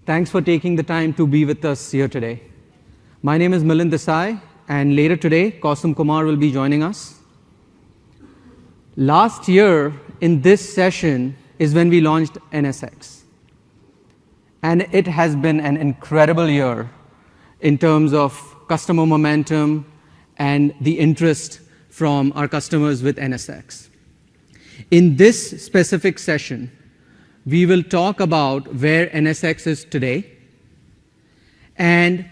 Thanks for taking the time to be with us here today. My name is Milind Desai, and later today, Kausam Kumar will be joining us. Last year, in this session, is when we launched NSX. And it has been an incredible year in terms of customer momentum and the interest from our customers with NSX. In this specific session, we will talk about where NSX is today and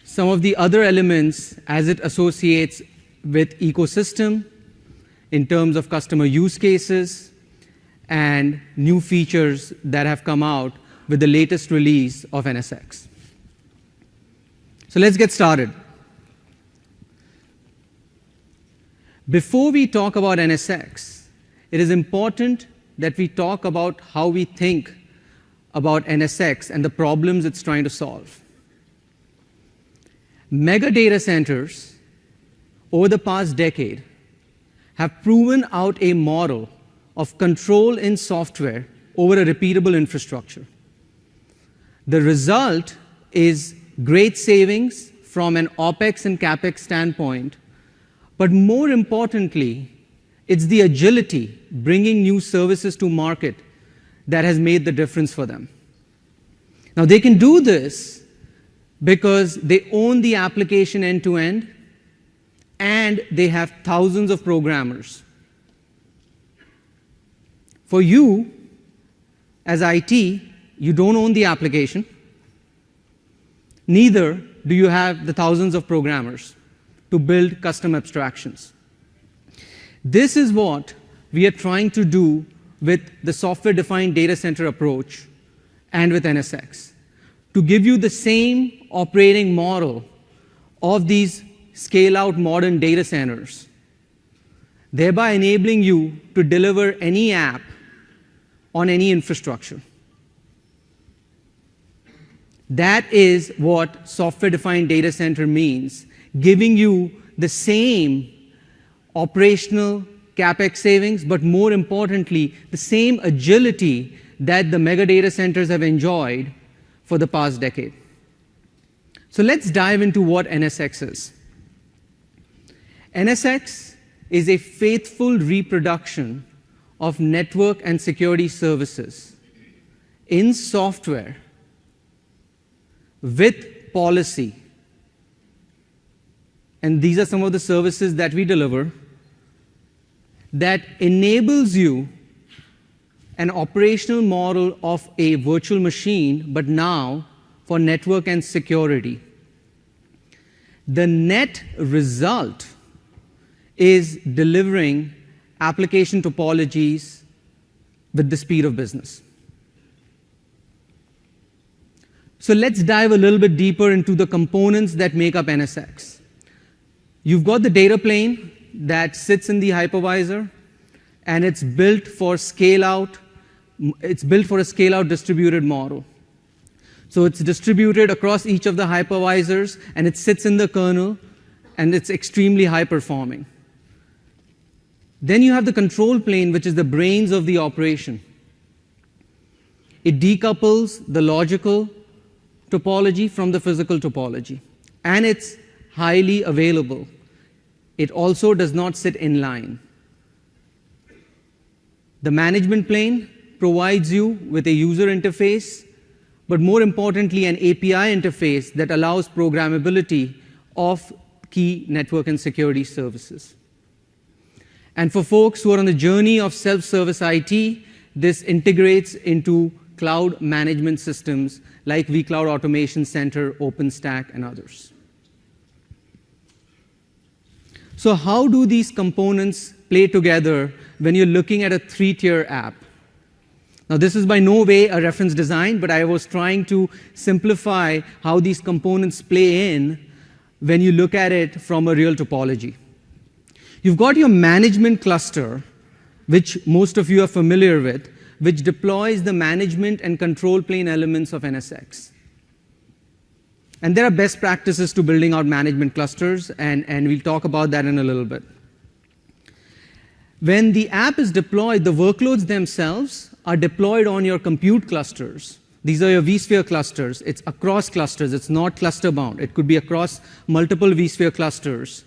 some of the other elements as it associates with ecosystem in terms of customer use cases and new features that have come out with the latest release of NSX. So let's get started. Before we talk about NSX, it is important that we talk about how we think about NSX and the problems it's trying to solve. Mega data centers over the past decade have proven out a model of control in software over a repeatable infrastructure. The result is great savings from an OpEx and CapEx standpoint, but more importantly, it's the agility, bringing new services to market, that has made the difference for them. Now, they can do this because they own the application end-to-end, and they have thousands of programmers. For you, as IT, you don't own the application. Neither do you have the thousands of programmers to build custom abstractions. This is what we are trying to do with the software-defined data center approach and with NSX, to give you the same operating model of these scale-out modern data centers, thereby enabling you to deliver any app on any infrastructure. That is what software-defined data center means, giving you the same operational CapEx savings, but more importantly, the same agility that the mega data centers have enjoyed for the past decade. So let's dive into what NSX is. NSX is a faithful reproduction of network and security services in software with policy. And these are some of the services that we deliver that enables you an operational model of a virtual machine, but now for network and security. The net result is delivering application topologies with the speed of business. So let's dive a little bit deeper into the components that make up NSX. You've got the data plane that sits in the hypervisor, and it's built for scale-out. It's built for a scale-out distributed model. So it's distributed across each of the hypervisors, and it sits in the kernel, and it's extremely high-performing. Then you have the control plane, which is the brains of the operation. It decouples the logical topology from the physical topology, and it's highly available. It also does not sit in line. The management plane provides you with a user interface, but more importantly, an API interface that allows programmability of key network and security services. And for folks who are on the journey of self-service IT, this integrates into cloud management systems like vCloud Automation Center, OpenStack, and others. So how do these components play together when you're looking at a three-tier app? Now, this is by no way a reference design, but I was trying to simplify how these components play in when you look at it from a real topology. You've got your management cluster, which most of you are familiar with, which deploys the management and control plane elements of NSX. And there are best practices to building out management clusters, and we'll talk about that in a little bit. When the app is deployed, the workloads themselves are deployed on your compute clusters, These are your vSphere clusters. It's across clusters. It's not cluster bound. It could be across multiple vSphere clusters.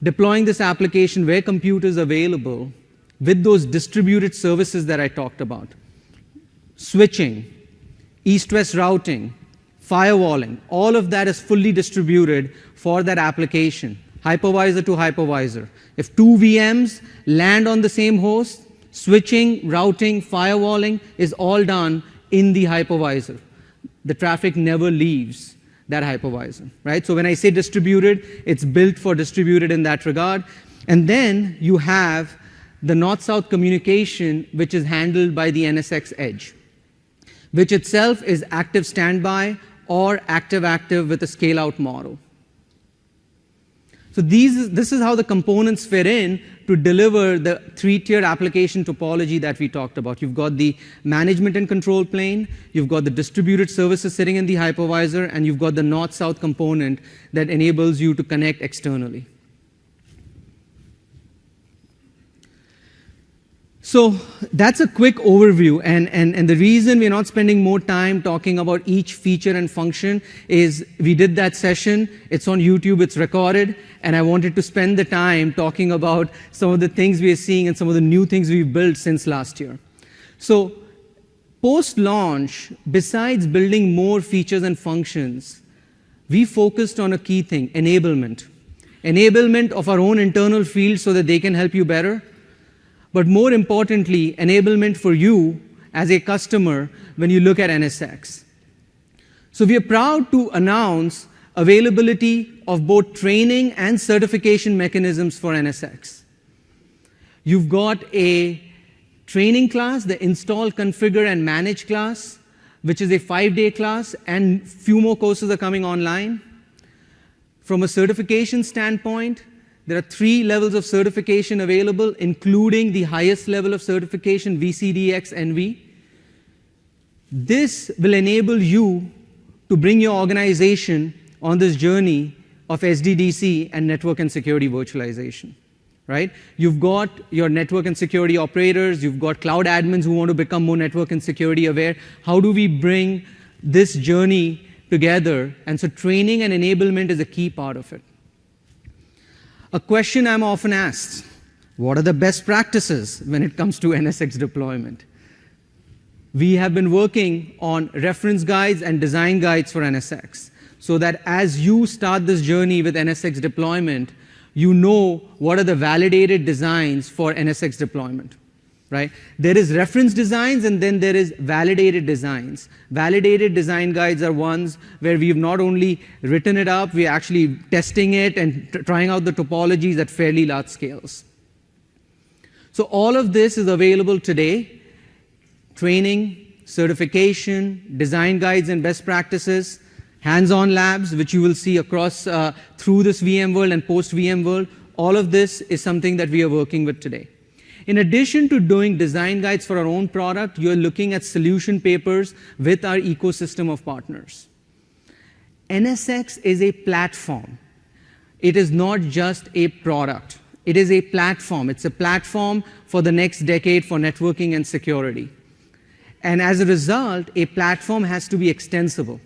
Deploying this application where compute is available with those distributed services that I talked about. Switching, east-west routing, firewalling, all of that is fully distributed for that application, hypervisor to hypervisor. If two VMs land on the same host, switching, routing, firewalling is all done in the hypervisor. The traffic never leaves that hypervisor, right? So when I say distributed, it's built for distributed in that regard. And then you have the north-south communication, which is handled by the NSX Edge, which itself is active standby or active-active with a scale-out model. So this is how the components fit in to deliver the three-tier application topology that we talked about. You've got the management and control plane, you've got the distributed services sitting in the hypervisor, and you've got the north-south component that enables you to connect externally. So that's a quick overview, and the reason we're not spending more time talking about each feature and function is we did that session, it's on YouTube, it's recorded, and I wanted to spend the time talking about some of the things we are seeing and some of the new things we've built since last year. So post-launch, besides building more features and functions, we focused on a key thing, enablement. Enablement of our own internal fields so that they can help you better, but more importantly, enablement for you as a customer when you look at NSX. So we are proud to announce availability of both training and certification mechanisms for NSX. You've got a training class, the install, configure, and manage class, which is a 5-day class, and few more courses are coming online. From a certification standpoint, there are 3 levels of certification available, including the highest level of certification, VCDX NV. This will enable you to bring your organization on this journey of SDDC and network and security virtualization, right? You've got your network and security operators, you've got cloud admins who want to become more network and security aware. How do we bring this journey together? And so training and enablement is a key part of it. A question I'm often asked, what are the best practices when it comes to NSX deployment? We have been working on reference guides and design guides for NSX, so that as you start this journey with NSX deployment, you know what are the validated designs for NSX deployment, right? There is reference designs and then there is validated designs. Validated design guides are ones where we've not only written it up, we're actually testing it and trying out the topologies at fairly large scales. So all of this is available today. Training, certification, design guides and best practices, hands-on labs, which you will see across through this VMworld and post-VMworld. All of this is something that we are working with today. In addition to doing design guides for our own product, you're looking at solution papers with our ecosystem of partners. NSX is a platform. It is not just a product. It is a platform. It's a platform for the next decade for networking and security. And as a result, a platform has to be extensible.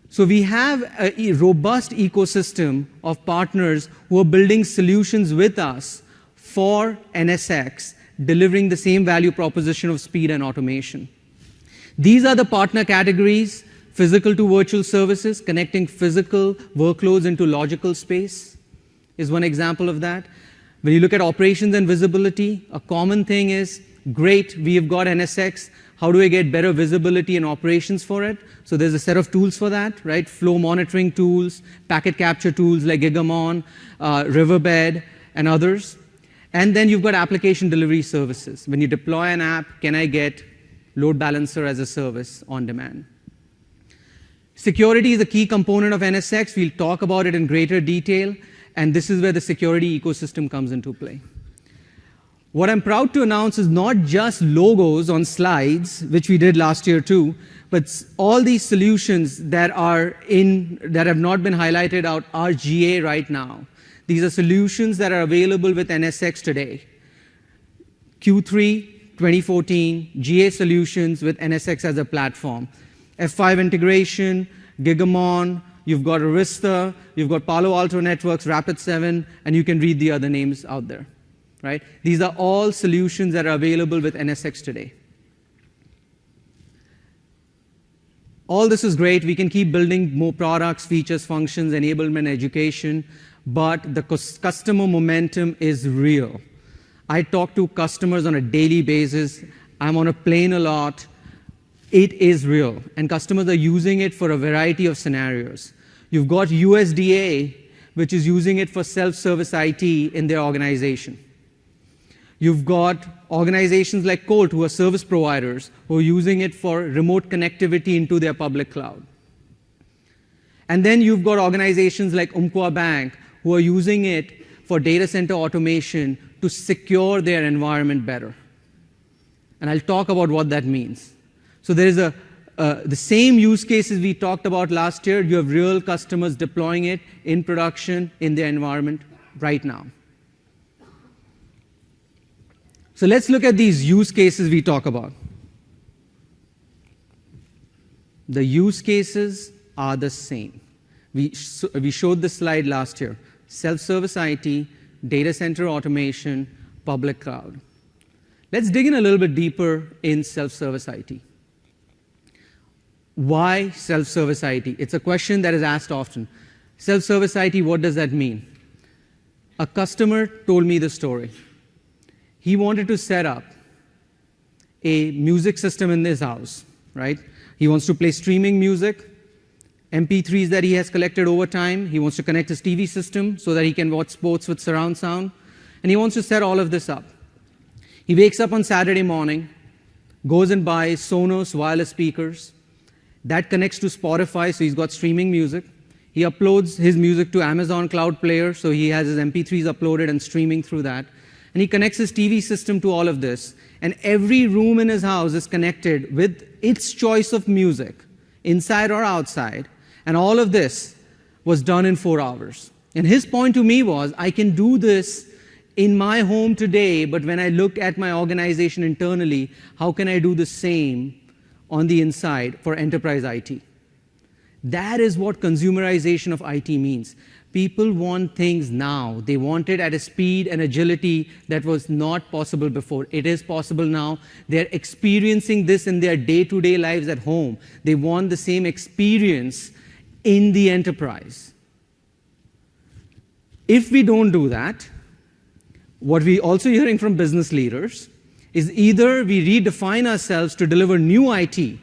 So we have a robust ecosystem of partners who are building solutions with us for NSX, delivering the same value proposition of speed and automation. These are the partner categories: physical to virtual services, connecting physical workloads into logical space is one example of that. When you look at operations and visibility, a common thing is, great, we have got NSX, how do I get better visibility and operations for it? So there's a set of tools for that, right? Flow monitoring tools, packet capture tools like Gigamon, Riverbed, and others. And then you've got application delivery services. When you deploy an app, can I get load balancer as a service on demand? Security is a key component of NSX. We'll talk about it in greater detail, and this is where the security ecosystem comes into play. What I'm proud to announce is not just logos on slides, which we did last year too, but all these solutions that have not been highlighted out are GA right now. These are solutions that are available with NSX today. Q3 2014, GA solutions with NSX as a platform. F5 integration, Gigamon, you've got Arista, you've got Palo Alto Networks, Rapid7, and you can read the other names out there, right? These are all solutions that are available with NSX today. All this is great. We can keep building more products, features, functions, enablement, education, but the customer momentum is real. I talk to customers on a daily basis. I'm on a plane a lot. It is real, and customers are using it for a variety of scenarios. You've got USDA, which is using it for self-service IT in their organization. You've got organizations like Colt, who are service providers, who are using it for remote connectivity into their public cloud. And then you've got organizations like Umpqua Bank, who are using it for data center automation to secure their environment better. And I'll talk about what that means. So there is the same use cases we talked about last year. You have real customers deploying it in production in their environment right now. So let's look at these use cases we talk about. The use cases are the same. We showed this slide last year. Self-service IT, data center automation, public cloud. Let's dig in a little bit deeper in self-service IT. Why self-service IT? It's a question that is asked often. Self-service IT, what does that mean? A customer told me the story. He wanted to set up a music system in his house, right? He wants to play streaming music, MP3s that he has collected over time. He wants to connect his TV system so that he can watch sports with surround sound. And he wants to set all of this up. He wakes up on Saturday morning, goes and buys Sonos wireless speakers. That connects to Spotify, so he's got streaming music. He uploads his music to Amazon Cloud Player, so he has his MP3s uploaded and streaming through that. And he connects his TV system to all of this. And every room in his house is connected with its choice of music, inside or outside. And all of this was done in 4 hours. And his point to me was, I can do this in my home today, but when I look at my organization internally, how can I do the same on the inside for enterprise IT? That is what consumerization of IT means. People want things now. They want it at a speed and agility that was not possible before. It is possible now. They're experiencing this in their day-to-day lives at home. They want the same experience in the enterprise. If we don't do that, what we're also hearing from business leaders is either we redefine ourselves to deliver new IT,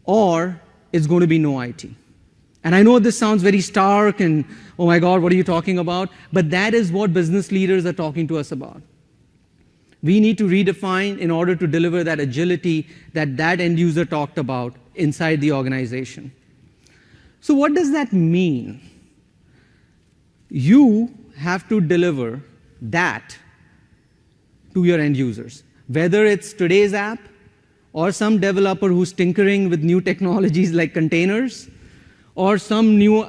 or it's going to be no IT. And I know this sounds very stark and, oh my God, what are you talking about? But that is what business leaders are talking to us about. We need to redefine in order to deliver that agility that end user talked about inside the organization. So what does that mean? You have to deliver that to your end users. Whether it's today's app or some developer who's tinkering with new technologies like containers, or some new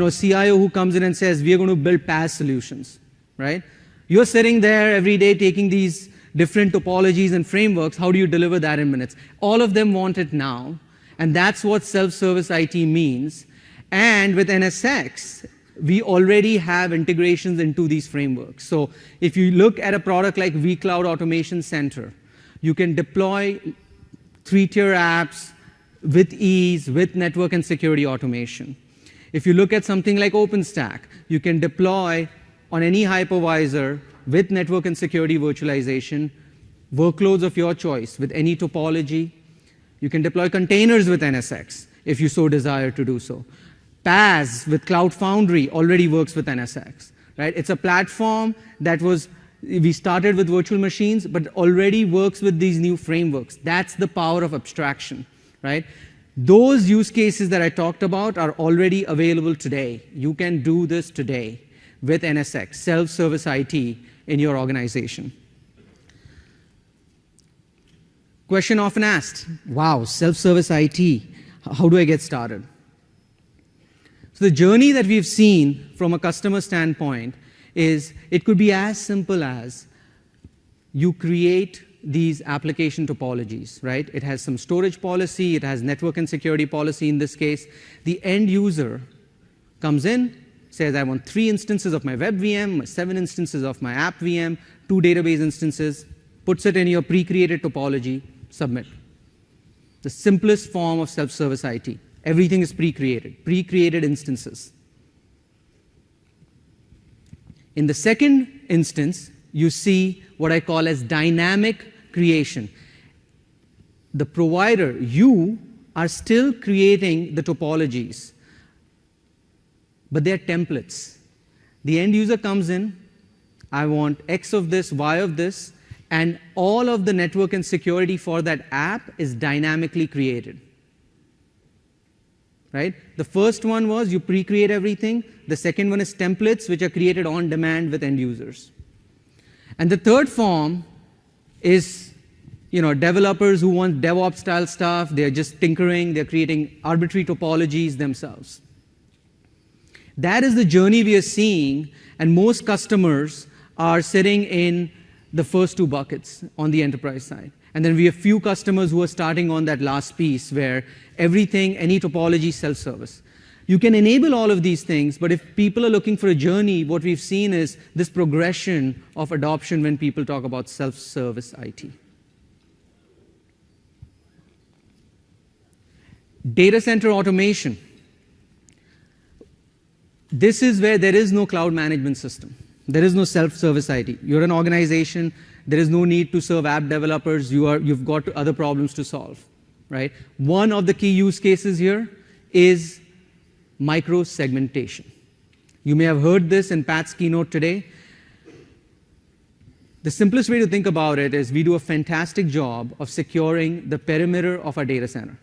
CIO who comes in and says, we are going to build PaaS solutions, right? You're sitting there every day taking these different topologies and frameworks. How do you deliver that in minutes? All of them want it now, and that's what self-service IT means. And with NSX, we already have integrations into these frameworks. So if you look at a product like vCloud Automation Center, you can deploy 3-tier apps with ease, with network and security automation. If you look at something like OpenStack, you can deploy on any hypervisor with network and security virtualization, workloads of your choice with any topology. You can deploy containers with NSX if you so desire to do so. PaaS with Cloud Foundry already works with NSX, right? It's a platform that we started with virtual machines, but already works with these new frameworks. That's the power of abstraction. Right? Those use cases that I talked about are already available today. You can do this today with NSX, self-service IT in your organization. Question often asked, wow, self-service IT, how do I get started? So the journey that we've seen from a customer standpoint is it could be as simple as you create these application topologies, right? It has some storage policy, it has network and security policy in this case. The end user comes in, says, I want 3 instances of my web VM, 7 instances of my app VM, 2 database instances, puts it in your pre-created topology, submit. The simplest form of self-service IT. Everything is pre-created instances. In the second instance, you see what I call as dynamic creation. The provider, you, are still creating the topologies, but they're templates. The end user comes in, I want X of this, Y of this, and all of the network and security for that app is dynamically created. Right? The first one was you pre-create everything. The second one is templates, which are created on demand with end users. And the third form is, developers who want DevOps style stuff. They're just tinkering. They're creating arbitrary topologies themselves. That is the journey we are seeing, and most customers are sitting in the first 2 buckets on the enterprise side. And then we have few customers who are starting on that last piece where everything, any topology, self-service. You can enable all of these things, but if people are looking for a journey, what we've seen is this progression of adoption when people talk about self-service IT. Data center automation. This is where there is no cloud management system. There is no self-service IT. You're an organization. There is no need to serve app developers. You've got other problems to solve, right? One of the key use cases here is micro-segmentation. You may have heard this in Pat's keynote today. The simplest way to think about it is we do a fantastic job of securing the perimeter of our data center.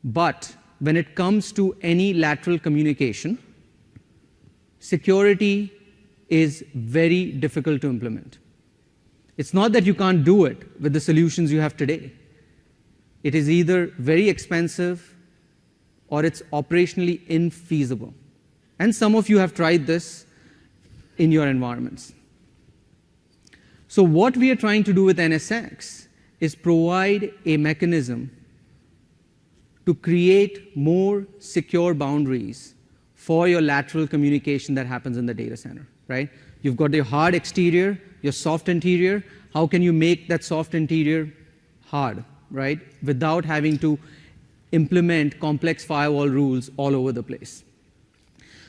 But when it comes to any lateral communication, security is very difficult to implement. It's not that you can't do it with the solutions you have today. It is either very expensive or it's operationally infeasible. And some of you have tried this in your environments. So what we are trying to do with NSX is provide a mechanism to create more secure boundaries for your lateral communication that happens in the data center, right? You've got your hard exterior, your soft interior. How can you make that soft interior hard, right? Without having to implement complex firewall rules all over the place.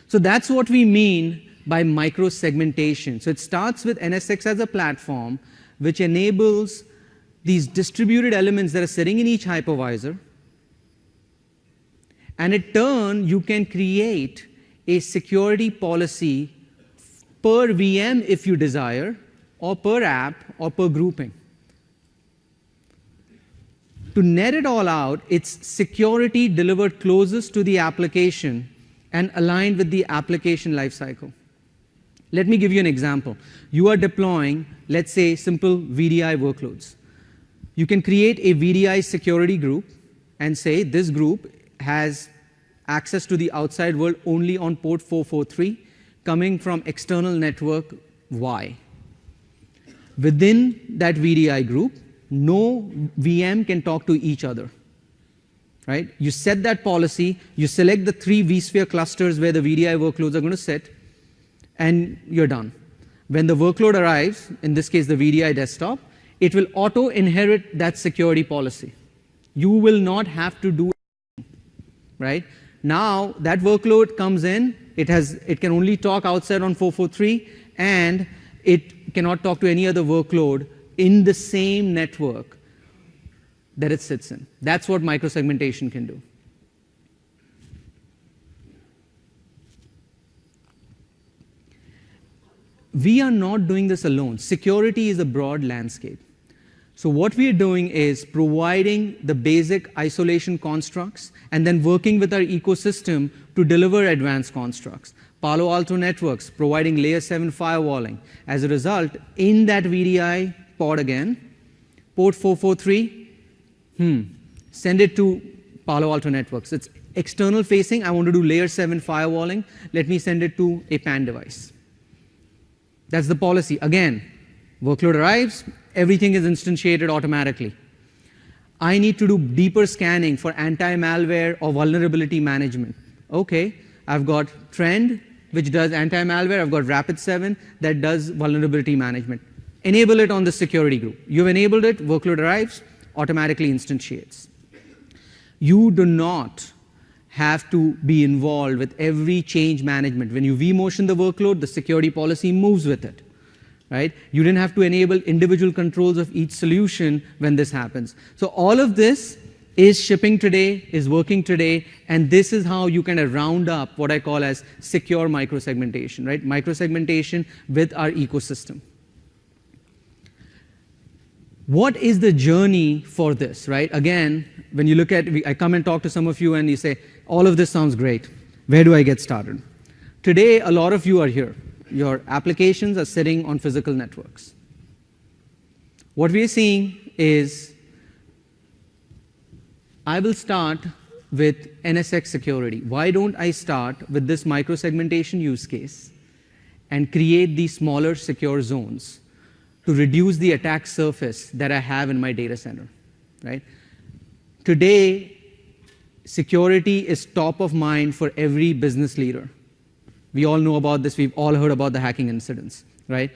So that's what we mean by micro-segmentation. So it starts with NSX as a platform which enables these distributed elements that are sitting in each hypervisor. And in turn, you can create a security policy per VM if you desire, or per app, or per grouping. To net it all out, it's security delivered closest to the application and aligned with the application lifecycle. Let me give you an example. You are deploying, let's say, simple VDI workloads. You can create a VDI security group and say this group has access to the outside world only on port 443 coming from external network Y. Within that VDI group, no VM can talk to each other, right? You set that policy, you select the 3 vSphere clusters where the VDI workloads are going to sit, and you're done. When the workload arrives, in this case the VDI desktop, it will auto-inherit that security policy. You will not have to do anything, right? Now that workload comes in, it can only talk outside on 443, and it cannot talk to any other workload in the same network that it sits in. That's what micro-segmentation can do. We are not doing this alone. Security is a broad landscape. So what we are doing is providing the basic isolation constructs and then working with our ecosystem to deliver advanced constructs. Palo Alto Networks providing layer 7 firewalling. As a result, in that VDI pod again, port 443, send it to Palo Alto Networks. It's external facing. I want to do layer 7 firewalling. Let me send it to a PAN device. That's the policy. Again, Workload arrives, everything is instantiated automatically. I need to do deeper scanning for anti-malware or vulnerability management. Okay, I've got Trend, which does anti-malware. I've got Rapid7 that does vulnerability management. Enable it on the security group. You've enabled it, workload arrives, automatically instantiates. You do not have to be involved with every change management. When you vMotion the workload, the security policy moves with it. Right? You didn't have to enable individual controls of each solution when this happens. So all of this is shipping today, is working today, and this is how you kind of round up what I call as secure micro-segmentation, right? Micro-segmentation with our ecosystem. What is the journey for this, right? Again, when you look at, I come and talk to some of you and you say, all of this sounds great. Where do I get started? Today, a lot of you are here. Your applications are sitting on physical networks. What we are seeing is, I will start with NSX security. Why don't I start with this micro-segmentation use case and create these smaller secure zones to reduce the attack surface that I have in my data center, right? Today, security is top of mind for every business leader. We all know about this. We've all heard about the hacking incidents, right?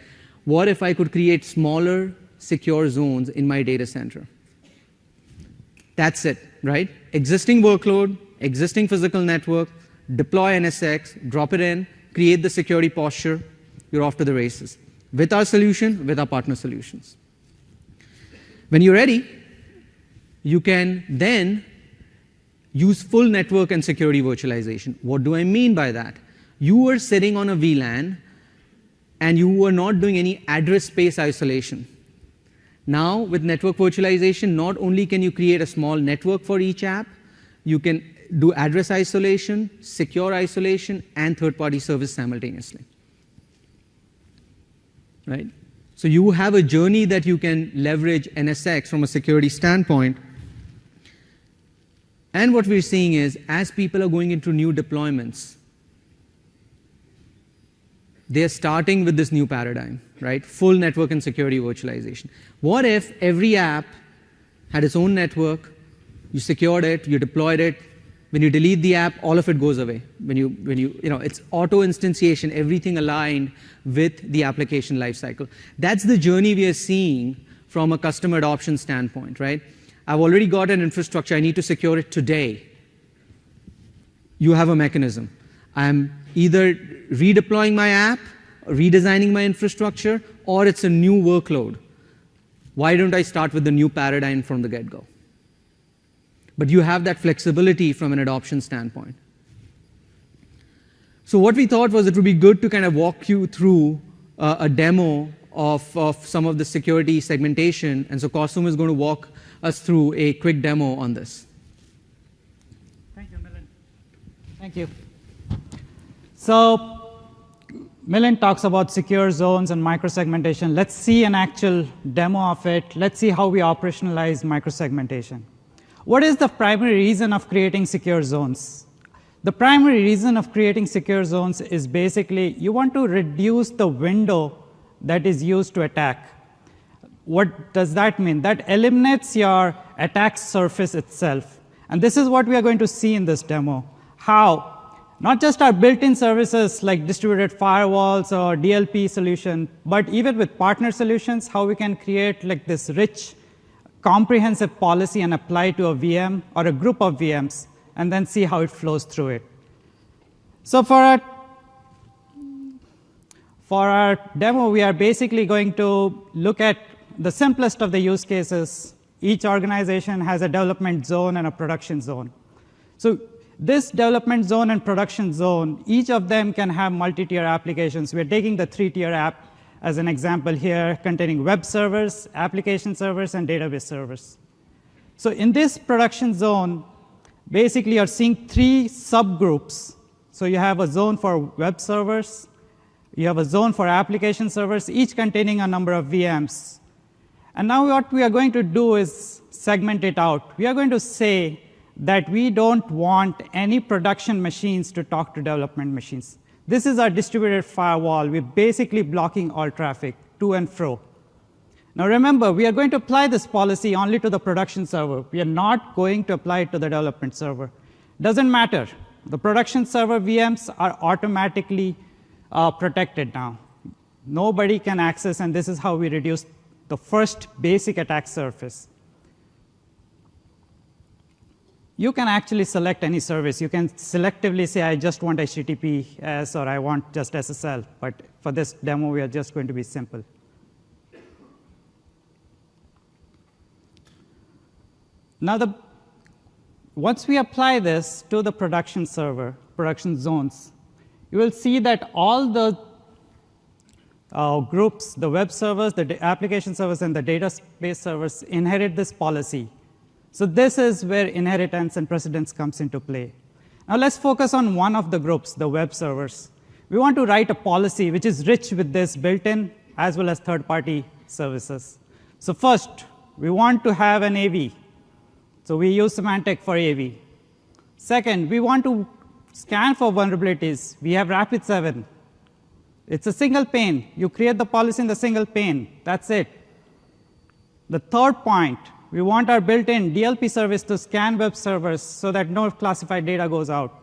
What if I could create smaller, secure zones in my data center? That's it, right? Existing workload, existing physical network, deploy NSX, drop it in, create the security posture, you're off to the races. With our solution, with our partner solutions. When you're ready, you can then use full network and security virtualization. What do I mean by that? You were sitting on a VLAN and you were not doing any address space isolation. Now, with network virtualization, not only can you create a small network for each app, you can do address isolation, secure isolation, and third-party service simultaneously. Right? So you have a journey that you can leverage NSX from a security standpoint. And what we're seeing is, as people are going into new deployments, they're starting with this new paradigm, right? Full network and security virtualization. What if every app had its own network, you secured it, you deployed it, when you delete the app, all of it goes away. It's auto instantiation, everything aligned with the application lifecycle. That's the journey we are seeing from a customer adoption standpoint, right? I've already got an infrastructure, I need to secure it today. You have a mechanism. I'm either redeploying my app, redesigning my infrastructure, or it's a new workload. Why don't I start with the new paradigm from the get-go? But you have that flexibility from an adoption standpoint. So what we thought was it would be good to kind of walk you through a demo of some of the security segmentation. And so Kostum is going to walk us through a quick demo on this. Thank you, Milind. Thank you. So Milind talks about secure zones and microsegmentation. Let's see an actual demo of it. Let's see how we operationalize microsegmentation. What is the primary reason of creating secure zones? The primary reason of creating secure zones is basically you want to reduce the window that is used to attack. What does that mean? That eliminates your attack surface itself. And this is what we are going to see in this demo. How not just our built-in services like distributed firewalls or DLP solution, but even with partner solutions, how we can create like this rich, comprehensive policy and apply it to a VM or a group of VMs, and then see how it flows through it. So for our demo, we are basically going to look at the simplest of the use cases. Each organization has a development zone and a production zone. So this development zone and production zone, each of them can have multi-tier applications. We're taking the 3-tier app as an example here, containing web servers, application servers, and database servers. So in this production zone, basically you're seeing 3 subgroups. So you have a zone for web servers, you have a zone for application servers, each containing a number of VMs. And now what we are going to do is segment it out. We are going to say that we don't want any production machines to talk to development machines. This is our distributed firewall. We're basically blocking all traffic to and fro. Now remember, we are going to apply this policy only to the production server. We are not going to apply it to the development server. Doesn't matter. The production server VMs are automatically protected now. Nobody can access, and this is how we reduce the first basic attack surface. You can actually select any service. You can selectively say, I just want HTTPS, or I want just SSL. But for this demo, we are just going to be simple. Now, once we apply this to the production server, production zones, you will see that all the groups, the web servers, the application servers, and the database servers inherit this policy. So this is where inheritance and precedence comes into play. Now let's focus on one of the groups, the web servers. We want to write a policy which is rich with this built-in as well as third-party services. So first, we want to have an AV. So we use Symantec for AV. Second, we want to scan for vulnerabilities. We have Rapid7. It's a single pane. You create the policy in the single pane. That's it. The third point, we want our built-in DLP service to scan web servers so that no classified data goes out.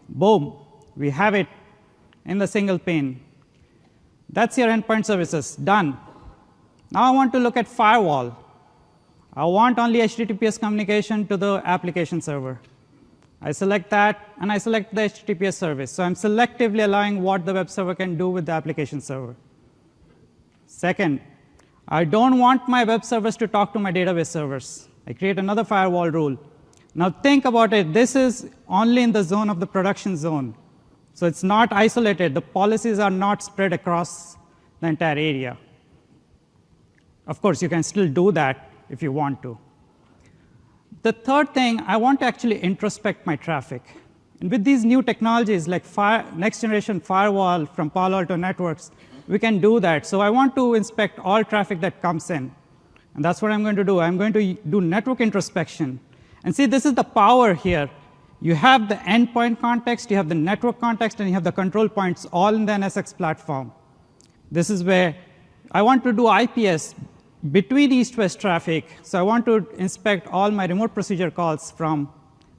Boom. We have it in the single pane. That's your endpoint services. Done. Now I want to look at firewall. I want only HTTPS communication to the application server. I select that, and I select the HTTPS service. So I'm selectively allowing what the web server can do with the application server. Second, I don't want my web servers to talk to my database servers. I create another firewall rule. Now think about it. This is only in the zone of the production zone. So it's not isolated. The policies are not spread across the entire area. Of course, you can still do that if you want to. The third thing, I want to actually introspect my traffic. And with these new technologies like next-generation firewall from Palo Alto Networks, we can do that. So I want to inspect all traffic that comes in. And that's what I'm going to do. I'm going to do network introspection. And see, this is the power here. You have the endpoint context, you have the network context, and you have the control points all in the NSX platform. This is where I want to do IPS between east-west traffic. So I want to inspect all my remote procedure calls from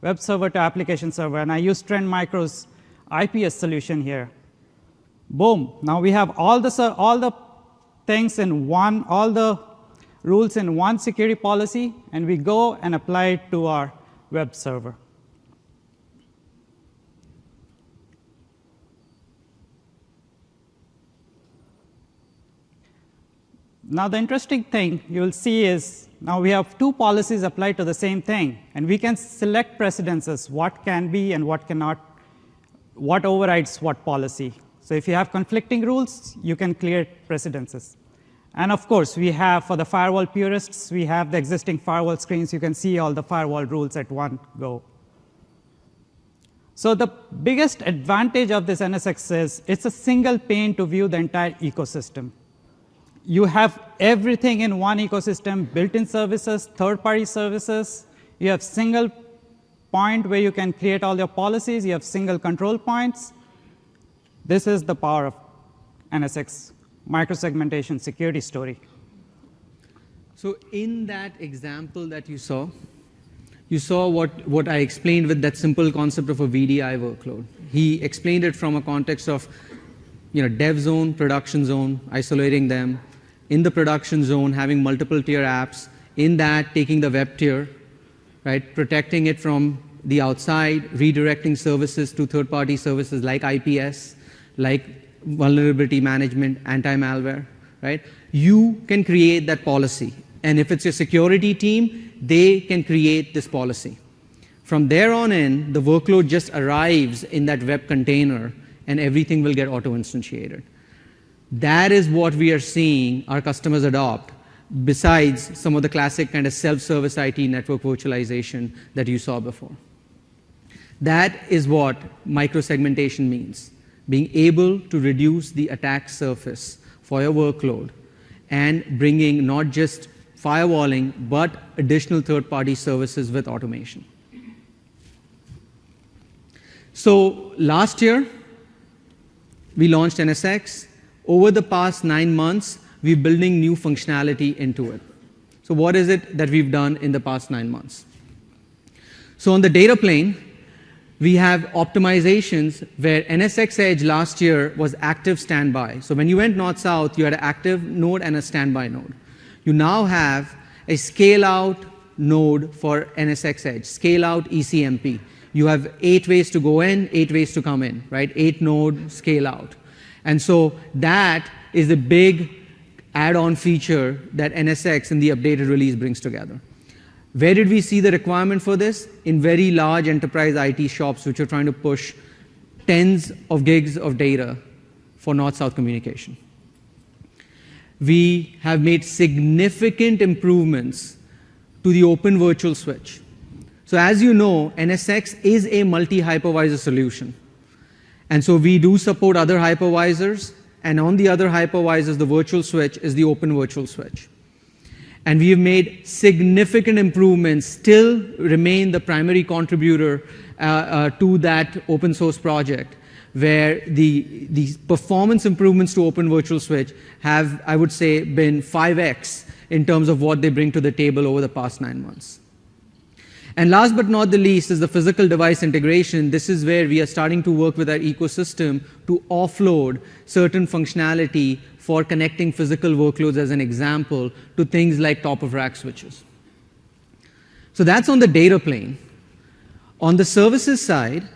web server to application server. And I use Trend Micro's IPS solution here. Boom. Now we have all the things in one, all the rules in one security policy, and we go and apply it to our web server. Now the interesting thing you will see is now we have two policies applied to the same thing, and we can select precedences, what can be and what cannot, what overrides what policy. So if you have conflicting rules, you can clear precedences. And of course, we have, for the firewall purists, we have the existing firewall screens. You can see all the firewall rules at one go. So the biggest advantage of this NSX is it's a single pane to view the entire ecosystem. You have everything in one ecosystem, built-in services, third-party services. You have single point where you can create all your policies. You have single control points. This is the power of NSX micro-segmentation security story. So in that example that you saw what I explained with that simple concept of a VDI workload. He explained it from a context of dev zone, production zone, isolating them. In the production zone, having multiple tier apps. In that, taking the web tier, right, protecting it from the outside, redirecting services to third-party services like IPS, like vulnerability management, anti-malware, right? You can create that policy. And if it's your security team, they can create this policy. From there on in, the workload just arrives in that web container, and everything will get auto-instantiated. That is what we are seeing our customers adopt, besides some of the classic kind of self-service IT network virtualization that you saw before. That is what micro-segmentation means, being able to reduce the attack surface for your workload and bringing not just firewalling, but additional third-party services with automation. So last year, we launched NSX. Over the past 9 months, we're building new functionality into it. So what is it that we've done in the past 9 months? So on the data plane, we have optimizations where NSX Edge last year was active standby. So when you went north-south, you had an active node and a standby node. You now have a scale-out node for NSX Edge, scale-out ECMP. You have 8 ways to go in, 8 ways to come in, right? 8 node scale-out. And so that is a big add-on feature that NSX in the updated release brings together. Where did we see the requirement for this? In very large enterprise IT shops which are trying to push tens of gigs of data for north-south communication. We have made significant improvements to the open virtual switch. So as you know, NSX is a multi-hypervisor solution. And so we do support other hypervisors, and on the other hypervisors, the virtual switch is the open virtual switch. And we have made significant improvements, still remain the primary contributor to that open source project, where the performance improvements to open virtual switch have, I would say, been 5x in terms of what they bring to the table over the past 9 months. And last but not the least is the physical device integration. This is where we are starting to work with our ecosystem to offload certain functionality for connecting physical workloads, as an example, to things like top-of-rack switches. So that's on the data plane. On the services side,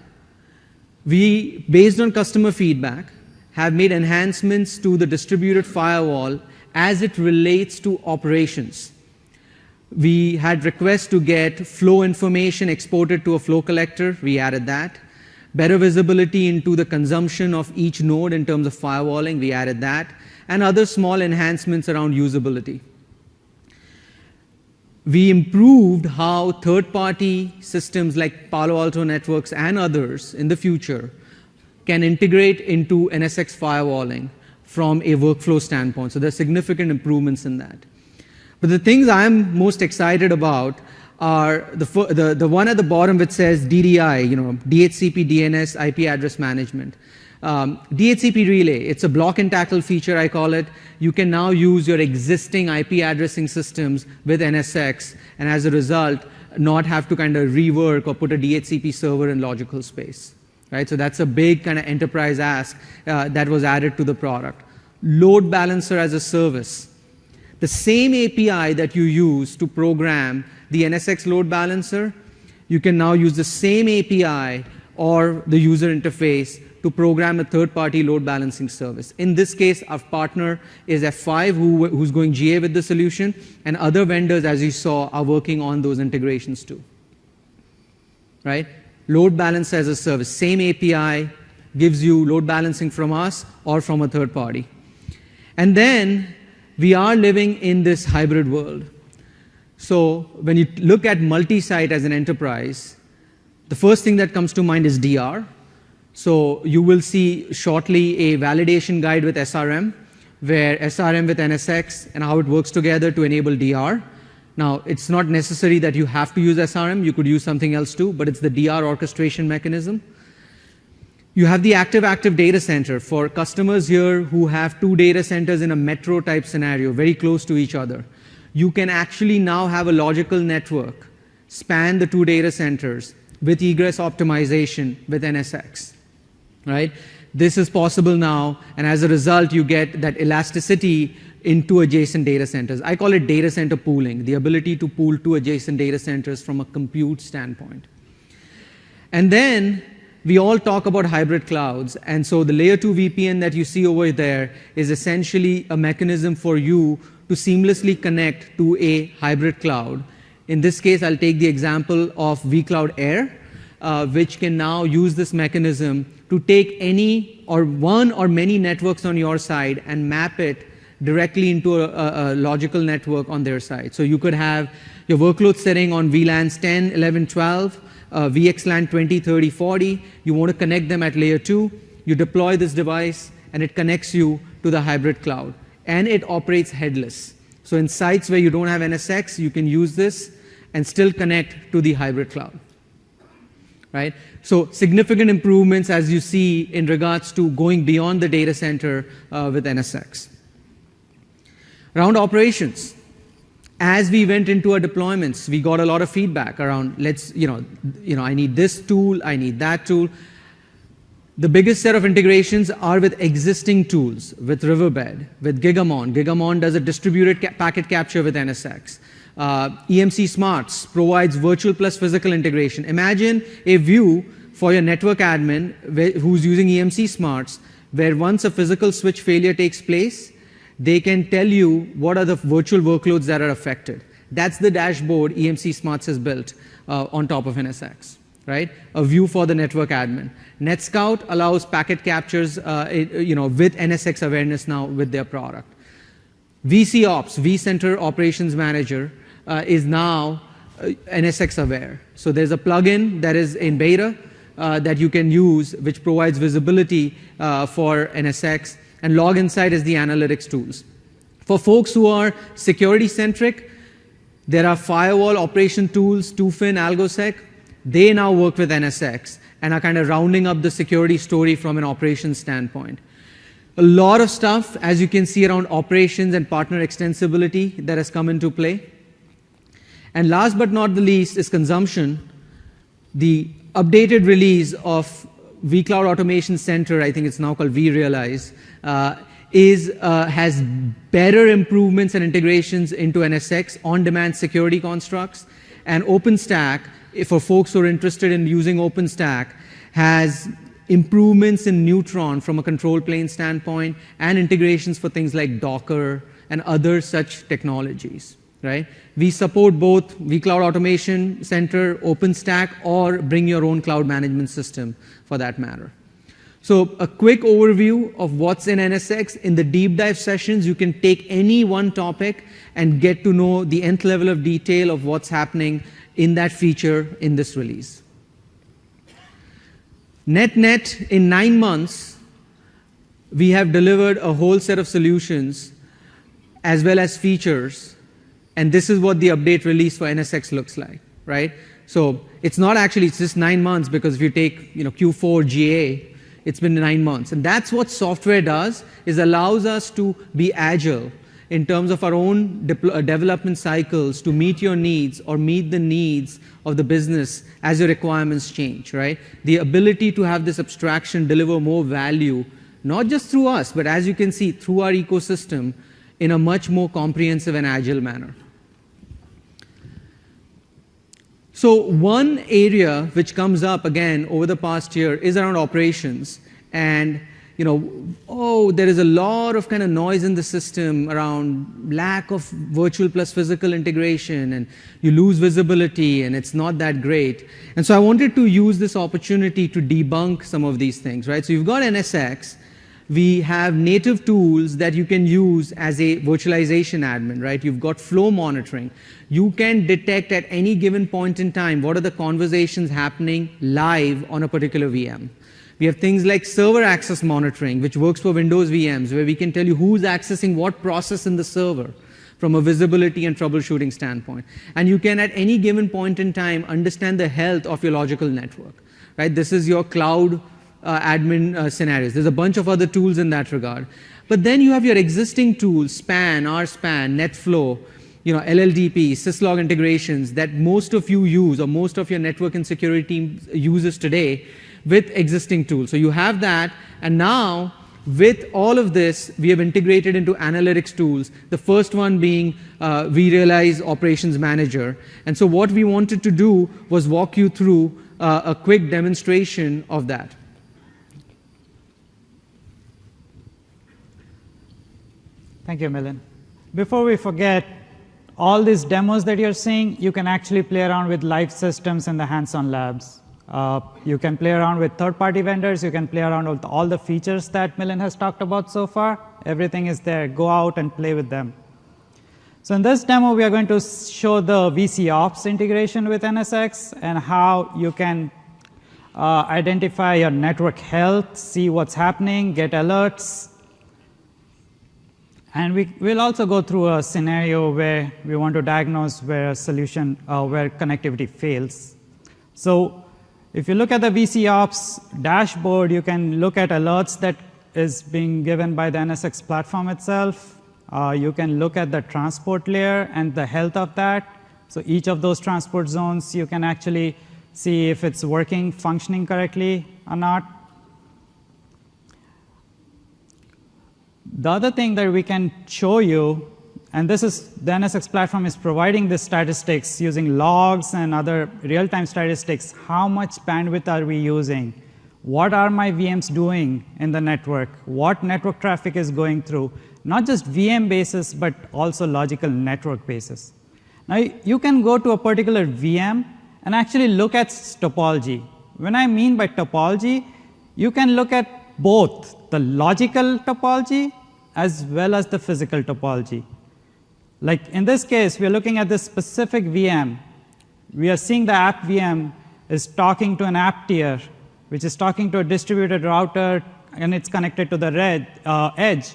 we, based on customer feedback, have made enhancements to the distributed firewall as it relates to operations. We had requests to get flow information exported to a flow collector. We added that. Better visibility into the consumption of each node in terms of firewalling. We added that. And other small enhancements around usability. We improved how third-party systems like Palo Alto Networks and others in the future can integrate into NSX firewalling from a workflow standpoint. So there's significant improvements in that. But the things I'm most excited about are the one at the bottom which says DDI, DHCP, DNS, IP address management. DHCP relay, it's a block and tackle feature, I call it. You can now use your existing IP addressing systems with NSX, and as a result, not have to kind of rework or put a DHCP server in logical space. Right? So that's a big kind of enterprise ask that was added to the product. Load balancer as a service. The same API that you use to program the NSX load balancer, you can now use the same API or the user interface to program a third-party load balancing service. In this case, our partner is F5, who's going GA with the solution, and other vendors, as you saw, are working on those integrations too. Right? Load balancer as a service, same API, gives you load balancing from us or from a third party. And then we are living in this hybrid world. So when you look at multi-site as an enterprise, the first thing that comes to mind is DR. So you will see shortly a validation guide with SRM, where SRM with NSX and how it works together to enable DR. Now, it's not necessary that you have to use SRM. You could use something else too, but it's the DR orchestration mechanism. You have the active data center for customers here who have 2 data centers in a metro type scenario, very close to each other. You can actually now have a logical network span the 2 data centers with egress optimization with NSX. Right? This is possible now, and as a result, you get that elasticity into adjacent data centers. I call it data center pooling, the ability to pool 2 adjacent data centers from a compute standpoint. And then we all talk about hybrid clouds, and so the layer 2 VPN that you see over there is essentially a mechanism for you to seamlessly connect to a hybrid cloud. In this case, I'll take the example of vCloud Air, which can now use this mechanism to take any or one or many networks on your side and map it directly into a logical network on their side. So you could have your workload setting on VLANs 10, 11, 12, VXLAN 20, 30, 40. You want to connect them at layer 2. You deploy this device, and it connects you to the hybrid cloud. And it operates headless. So in sites where you don't have NSX, you can use this and still connect to the hybrid cloud. Right? So significant improvements, as you see, in regards to going beyond the data center with NSX. Around operations, as we went into our deployments, we got a lot of feedback around, I need this tool, I need that tool. The biggest set of integrations are with existing tools, with Riverbed, with Gigamon. Gigamon does a distributed packet capture with NSX. EMC Smarts provides virtual plus physical integration. Imagine a view for your network admin who's using EMC Smarts, where once a physical switch failure takes place, they can tell you what are the virtual workloads that are affected. That's the dashboard EMC Smarts has built on top of NSX, right? A view for the network admin. NetScout allows packet captures with NSX awareness now with their product. VCOps, vCenter Operations Manager, is now NSX aware. So there's a plugin that is in beta that you can use, which provides visibility for NSX, and Log Insight is the analytics tools. For folks who are security-centric, there are firewall operation tools, Tufin, AlgoSec. They now work with NSX and are kind of rounding up the security story from an operations standpoint. A lot of stuff, as you can see, around operations and partner extensibility that has come into play. And last but not the least is consumption. The updated release of vCloud Automation Center, I think it's now called vRealize, has better improvements and integrations into NSX on-demand security constructs. And OpenStack, for folks who are interested in using OpenStack, has improvements in Neutron from a control plane standpoint and integrations for things like Docker and other such technologies, right? We support both vCloud Automation Center, OpenStack, or bring your own cloud management system for that matter. So a quick overview of what's in NSX. In the deep dive sessions, you can take any one topic and get to know the nth level of detail of what's happening in that feature in this release. Net, in 9 months, we have delivered a whole set of solutions as well as features, and this is what the update release for NSX looks like, right? So it's not actually, it's just 9 months, because if you take Q4 GA, it's been 9 months. And that's what software does, is allows us to be agile in terms of our own development cycles to meet your needs or meet the needs of the business as your requirements change, right? The ability to have this abstraction deliver more value, not just through us, but as you can see, through our ecosystem in a much more comprehensive and agile manner. So one area which comes up again over the past year is around operations. And there is a lot of kind of noise in the system around lack of virtual plus physical integration, and you lose visibility, and it's not that great. And so I wanted to use this opportunity to debunk some of these things, right? So you've got NSX. We have native tools that you can use as a virtualization admin, right? You've got flow monitoring. You can detect at any given point in time what are the conversations happening live on a particular VM. We have things like server access monitoring, which works for Windows VMs, where we can tell you who's accessing what process in the server from a visibility and troubleshooting standpoint. And you can, at any given point in time, understand the health of your logical network, right? This is your cloud admin scenarios. There's a bunch of other tools in that regard. But then you have your existing tools, SPAN, RSPAN, NetFlow, LLDP, syslog integrations that most of you use, or most of your network and security team uses today, with existing tools. So you have that, and now with all of this, we have integrated into analytics tools, the first one being vRealize Operations Manager. And so what we wanted to do was walk you through a quick demonstration of that. Thank you, Milind. Before we forget, all these demos that you're seeing, you can actually play around with live systems in the hands-on labs. You can play around with third-party vendors. You can play around with all the features that Milind has talked about so far. Everything is there. Go out and play with them. So in this demo, we are going to show the VCOps integration with NSX and how you can identify your network health, see what's happening, get alerts. And we'll also go through a scenario where we want to diagnose where a solution, where connectivity fails. So if you look at the VCOps dashboard, you can look at alerts that is being given by the NSX platform itself. You can look at the transport layer and the health of that. So each of those transport zones, you can actually see if it's working, functioning correctly or not. The other thing that we can show you, and this is the NSX platform is providing this statistics using logs and other real-time statistics. How much bandwidth are we using? What are my VMs doing in the network? What network traffic is going through? Not just VM basis, but also logical network basis. Now, you can go to a particular VM and actually look at topology. When I mean by topology, you can look at both the logical topology as well as the physical topology. Like in this case, we are looking at this specific VM. We are seeing the app VM is talking to an app tier, which is talking to a distributed router, and it's connected to the edge.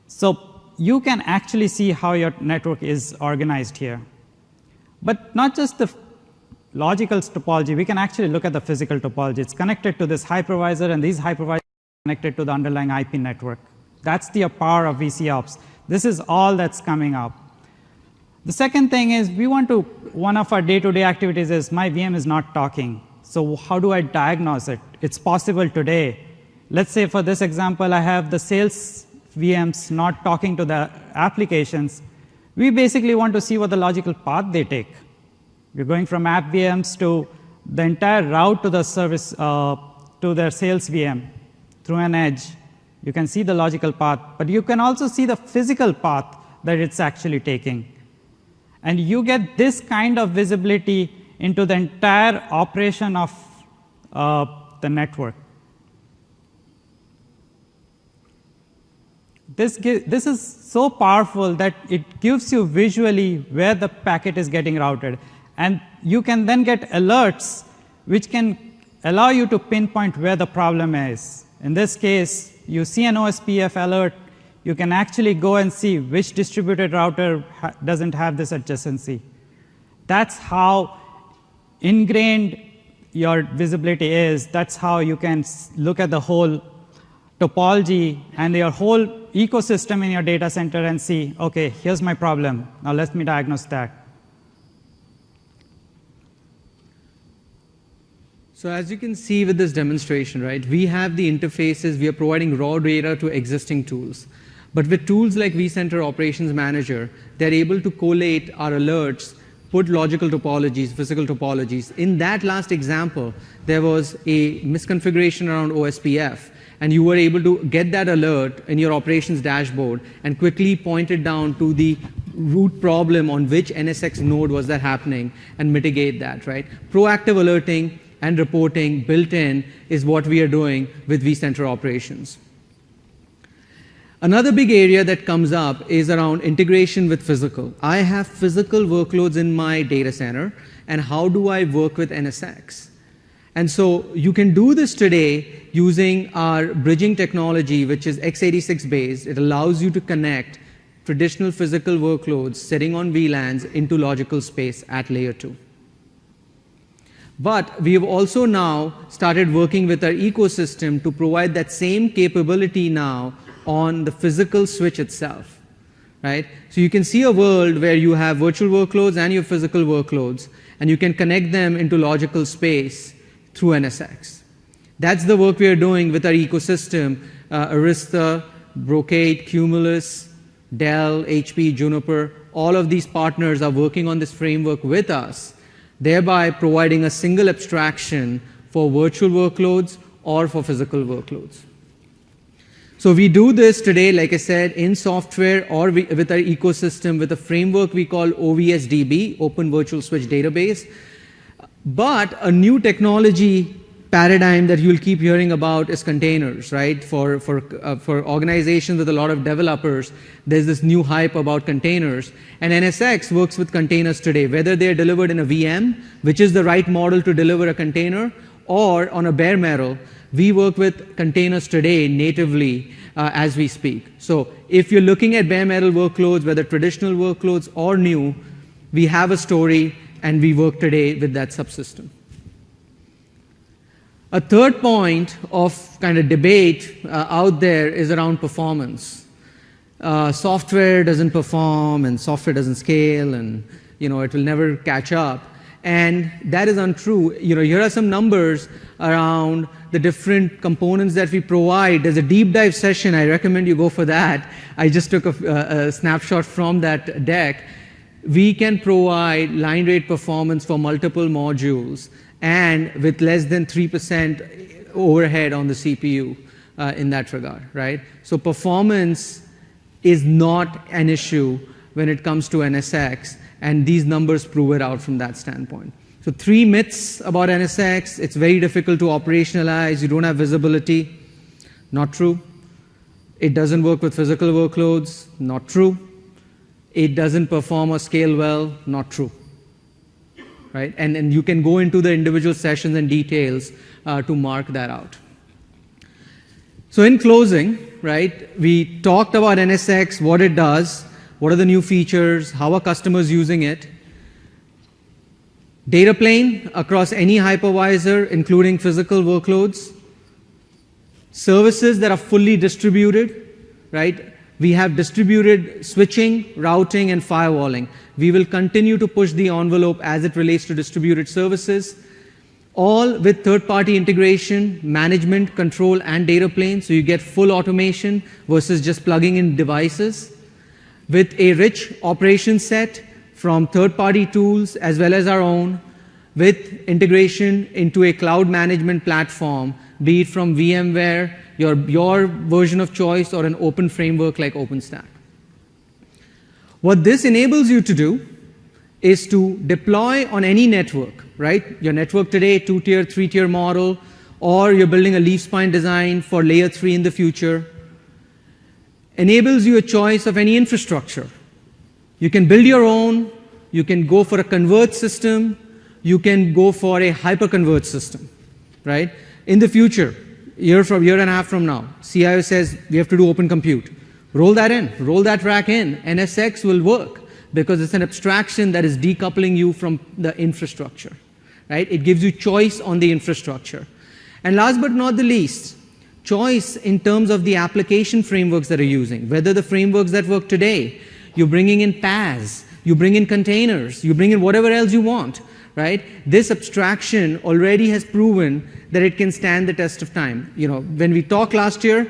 So you can actually see how your network is organized here. But not just the logical topology, we can actually look at the physical topology. It's connected to this hypervisor, and these hypervisors are connected to the underlying IP network. That's the power of VCOps. This is all that's coming up. The second thing is one of our day-to-day activities is my VM is not talking. So how do I diagnose it? It's possible today. Let's say for this example, I have the sales VMs not talking to the applications. We basically want to see what the logical path they take. We're going from app VMs to the entire route to the service, to their sales VM through an edge. You can see the logical path, but you can also see the physical path that it's actually taking. And you get this kind of visibility into the entire operation of the network. This is so powerful that it gives you visually where the packet is getting routed. And you can then get alerts which can allow you to pinpoint where the problem is. In this case, you see an OSPF alert, you can actually go and see which distributed router doesn't have this adjacency. That's how ingrained your visibility is. That's how you can look at the whole topology and your whole ecosystem in your data center and see, okay, here's my problem. Now let me diagnose that. So as you can see with this demonstration, right, we have the interfaces, we are providing raw data to existing tools. But with tools like vCenter Operations Manager, they're able to collate our alerts, put logical topologies, physical topologies. In that last example, there was a misconfiguration around OSPF, and you were able to get that alert in your operations dashboard and quickly point it down to the root problem on which NSX node was that happening and mitigate that, right? Proactive alerting and reporting built in is what we are doing with vCenter Operations. Another big area that comes up is around integration with physical. I have physical workloads in my data center, and how do I work with NSX? And so you can do this today using our bridging technology, which is x86 based. It allows you to connect traditional physical workloads sitting on VLANs into logical space at layer 2. But we have also now started working with our ecosystem to provide that same capability now on the physical switch itself, right? So you can see a world where you have virtual workloads and your physical workloads, and you can connect them into logical space through NSX. That's the work we are doing with our ecosystem, Arista, Brocade, Cumulus, Dell, HP, Juniper. All of these partners are working on this framework with us, thereby providing a single abstraction for virtual workloads or for physical workloads. So we do this today, like I said, in software or with our ecosystem with a framework we call OVSDB, Open Virtual Switch Database. But a new technology paradigm that you'll keep hearing about is containers, right? For organizations with a lot of developers, there's this new hype about containers. And NSX works with containers today, whether they're delivered in a VM, which is the right model to deliver a container, or on a bare metal. We work with containers today natively as we speak. So if you're looking at bare metal workloads, whether traditional workloads or new, we have a story, and we work today with that subsystem. A third point of kind of debate out there is around performance. software doesn't perform and software doesn't scale and it will never catch up. And that is untrue. Here are some numbers around the different components that we provide. There's a deep dive session. I recommend you go for that. I just took a snapshot from that deck. We can provide line rate performance for multiple modules and with less than 3% overhead on the CPU in that regard, right? So performance is not an issue when it comes to NSX, and these numbers prove it out from that standpoint. So 3 myths about NSX: it's very difficult to operationalize, you don't have visibility. Not true. It doesn't work with physical workloads. Not true. It doesn't perform or scale well. Not true. Right? And you can go into the individual sessions and details to mark that out. So in closing, right, we talked about NSX, what it does, what are the new features, how are customers using it. Data plane across any hypervisor, including physical workloads. Services that are fully distributed, right? We have distributed switching, routing, and firewalling. We will continue to push the envelope as it relates to distributed services, all with third-party integration, management, control, and data plane, so you get full automation versus just plugging in devices, with a rich operation set from third-party tools as well as our own, with integration into a cloud management platform, be it from VMware, your version of choice, or an open framework like OpenStack. What this enables you to do is to deploy on any network, right? Your network today, 2-tier, 3-tier model, or you're building a leaf-spine design for layer 3 in the future, enables you a choice of any infrastructure. You can build your own, you can go for a converged system, you can go for a hyper-converged system, right? In the future, year and a half from now, CIO says we have to do open compute. Roll that in, roll that rack in. NSX will work because it's an abstraction that is decoupling you from the infrastructure, right? It gives you choice on the infrastructure. And last but not the least, choice in terms of the application frameworks that are using, whether the frameworks that work today, you're bringing in PaaS, you bring in containers, you bring in whatever else you want, right? This abstraction already has proven that it can stand the test of time. When we talked last year,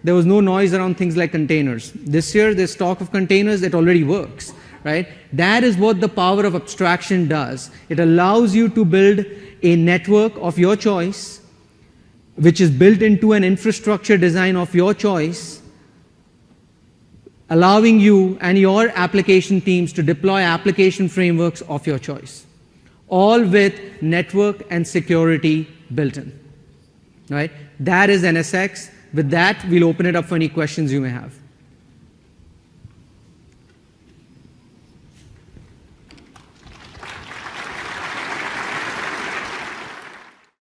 there was no noise around things like containers. This year, there's talk of containers, it already works, right? That is what the power of abstraction does. It allows you to build a network of your choice, which is built into an infrastructure design of your choice, allowing you and your application teams to deploy application frameworks of your choice, all with network and security built in, right? That is NSX. With that, we'll open it up for any questions you may have.